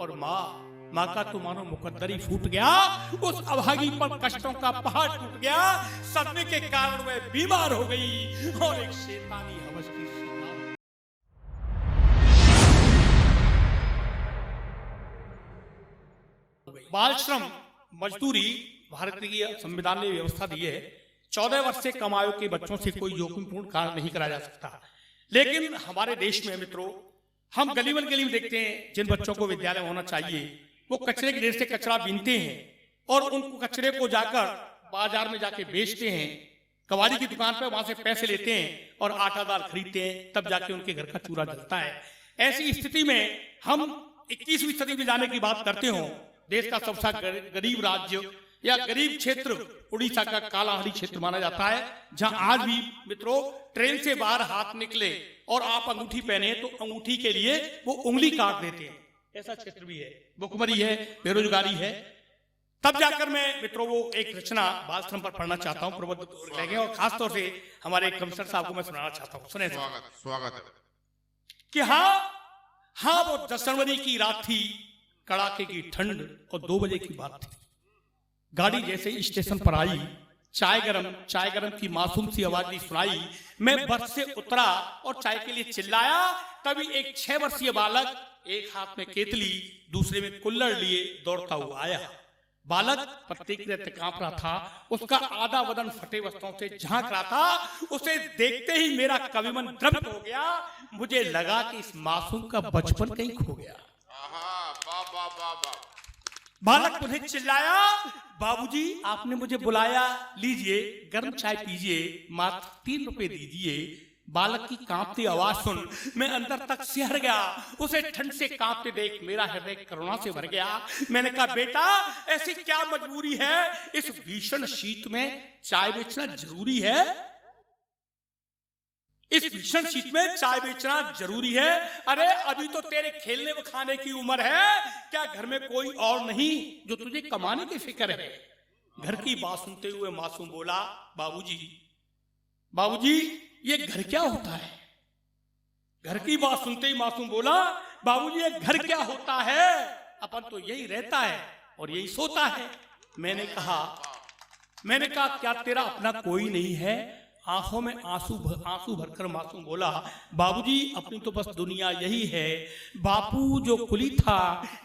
और माँ का तो मानो मुकद्दर ही फूट गया। उस अभागी पर कष्टों का पहाड़ टूट गया। सदमे के कारण वह बीमार हो गई और एक शैतानी हवस की शिकार। बाल श्रम मजदूरी भारत की संविधान ने व्यवस्था दी है। 14 वर्ष से कम आयु के बच्चों से कोई जोखिमपूर्ण कार्य नहीं कराया जा सकता। लेकिन हमारे देश में मित्रों, हम गली में देखते हैं जिन बच्चों को विद्यालय होना चाहिए वो कचरे के ढेर से कचरा बीनते हैं और उन कचरे को जाकर बाजार में जाके बेचते हैं, कबाड़ी की दुकान पर वहां से पैसे लेते हैं और आटा दाल खरीदते हैं, तब जाके उनके घर का चूल्हा जलता है। ऐसी स्थिति में हम 21वीं सदी में जाने की बात करते हो। देश का सबसे गरीब राज्य या गरीब क्षेत्र उड़ीसा का कालाहांडी क्षेत्र माना जाता है, जहां आज भी मित्रों ट्रेन से बाहर हाथ निकले और आप अंगूठी पहने तो अंगूठी के लिए वो उंगली काट देते हैं। ऐसा क्षेत्र भी है, भुखमरी है, बेरोजगारी है। तब जाकर मैं मित्रों वो एक रचना बाल श्रम पर पढ़ना चाहता हूँ, प्रबुद्ध लेंगे और खासतौर से हमारे कमिश्नर साहब को मैं सुनाना चाहता हूँ। सुने स्वागत कि हाँ वो 10 जनवरी की रात थी, कड़ाके की ठंड और 2 बजे की बात थी। गाड़ी जैसे स्टेशन पर आई, चाय गरम की मासूम सी आवाज भी सुनाई। मैं बस से उतरा और चाय के लिए चिल्लाया, तभी एक 6 वर्षीय बालक एक हाथ में केतली दूसरे में कुल्हड़ लिए दौड़ता हुआ आया। बालक पत्ते की तरह कांप रहा था, उसका आधा बदन फटे वस्त्रों से झांक रहा था। उसे देखते ही मेरा कविमन द्रवित हो गया। मुझे लगा कि इस मासूम का बचपन कहीं खो गया। बालक मुझे चिल्लाया, बाबूजी आपने मुझे बुलाया, लीजिए गर्म चाय पीजिए, मात्र 3 रुपए दीजिए। बालक की कांपती आवाज सुन मैं अंदर तक सिहर गया। उसे ठंड से कांपते देख मेरा हृदय करुणा से भर गया। मैंने कहा, बेटा ऐसी क्या मजबूरी है, इस भीषण शीत में चाय बेचना जरूरी है? इस भीषण शीत में चाय बेचना जरूरी है? अरे अभी तो तेरे खेलने व खाने की उम्र है। क्या घर में कोई और नहीं जो तुझे कमाने की फिक्र है? घर की बात सुनते हुए मासूम बोला, बाबूजी ये घर क्या होता है? घर की बात सुनते ही मासूम बोला, बाबूजी ये घर क्या होता है? अपन तो यही रहता है और यही सोता है। मैंने कहा क्या तेरा अपना कोई नहीं है? आंखों में आंसू भरकर मासूम बोला, बाबूजी अपनी तो बस दुनिया यही है। बापू जो कुली था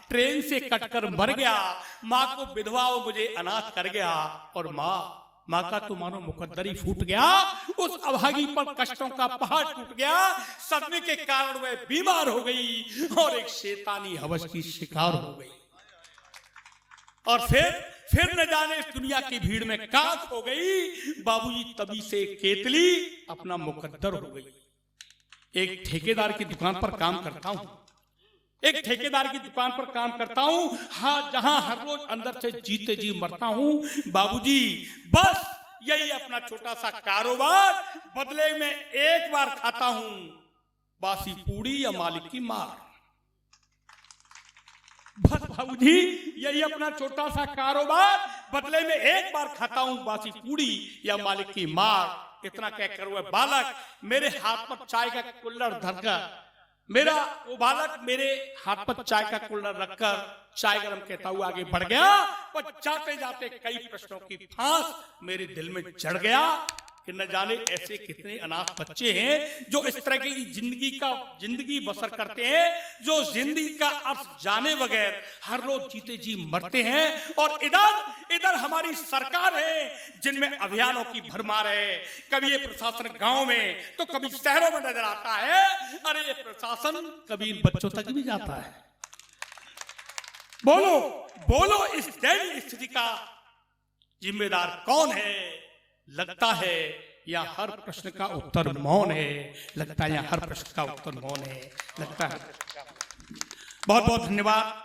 ट्रेन से कटकर मर गया, माँ को विधवा वो मुझे अनाथ कर गया और माँ का तो मानो मुकद्दर ही फूट गया। उस अभागी पर कष्टों का पहाड़ टूट गया। सदमे के कारण वह बीमार हो गई और एक शैतानी हवस की शिकार हो गई। और फिर न जाने इस दुनिया की भीड़ में कहां खो गई। बाबूजी तभी से केतली अपना मुकद्दर हो गई। एक ठेकेदार की दुकान पर काम करता हूँ, हाँ, जहां हर रोज अंदर से जीते जी मरता हूँ। बाबूजी बस यही अपना छोटा सा कारोबार, बदले में एक बार खाता हूँ बासी पूड़ी या मालिक की मार। बस बाबूजी यही अपना छोटा सा कारोबार, बदले में एक बार खाता हूँ बासी पूड़ी या मालिक की मार। इतना कहकर वह बालक मेरे हाथ पर चाय का कुल्हड़ धरकर मेरे हाथ पर चाय का कुल्हड़ रखकर चाय गरम कहता हुआ आगे बढ़ गया। पर जाते जाते कई प्रश्नों की फांस मेरे दिल में चढ़ गया कि न जाने ऐसे कितने अनाथ बच्चे हैं जो इस तरह की जिंदगी बसर करते हैं, जो जिंदगी का अर्थ जाने बगैर हर रोज जीते जी मरते हैं। और इधर हमारी सरकार है जिनमें अभियानों की भरमार है। कभी ये प्रशासन गांव में तो कभी शहरों में नजर आता है। अरे ये प्रशासन कभी इन बच्चों तक भी जाता है। बोलो इस दयनीय स्थिति का जिम्मेदार कौन है? लगता है या हर प्रश्न का उत्तर मौन है। लगता है बहुत बहुत धन्यवाद।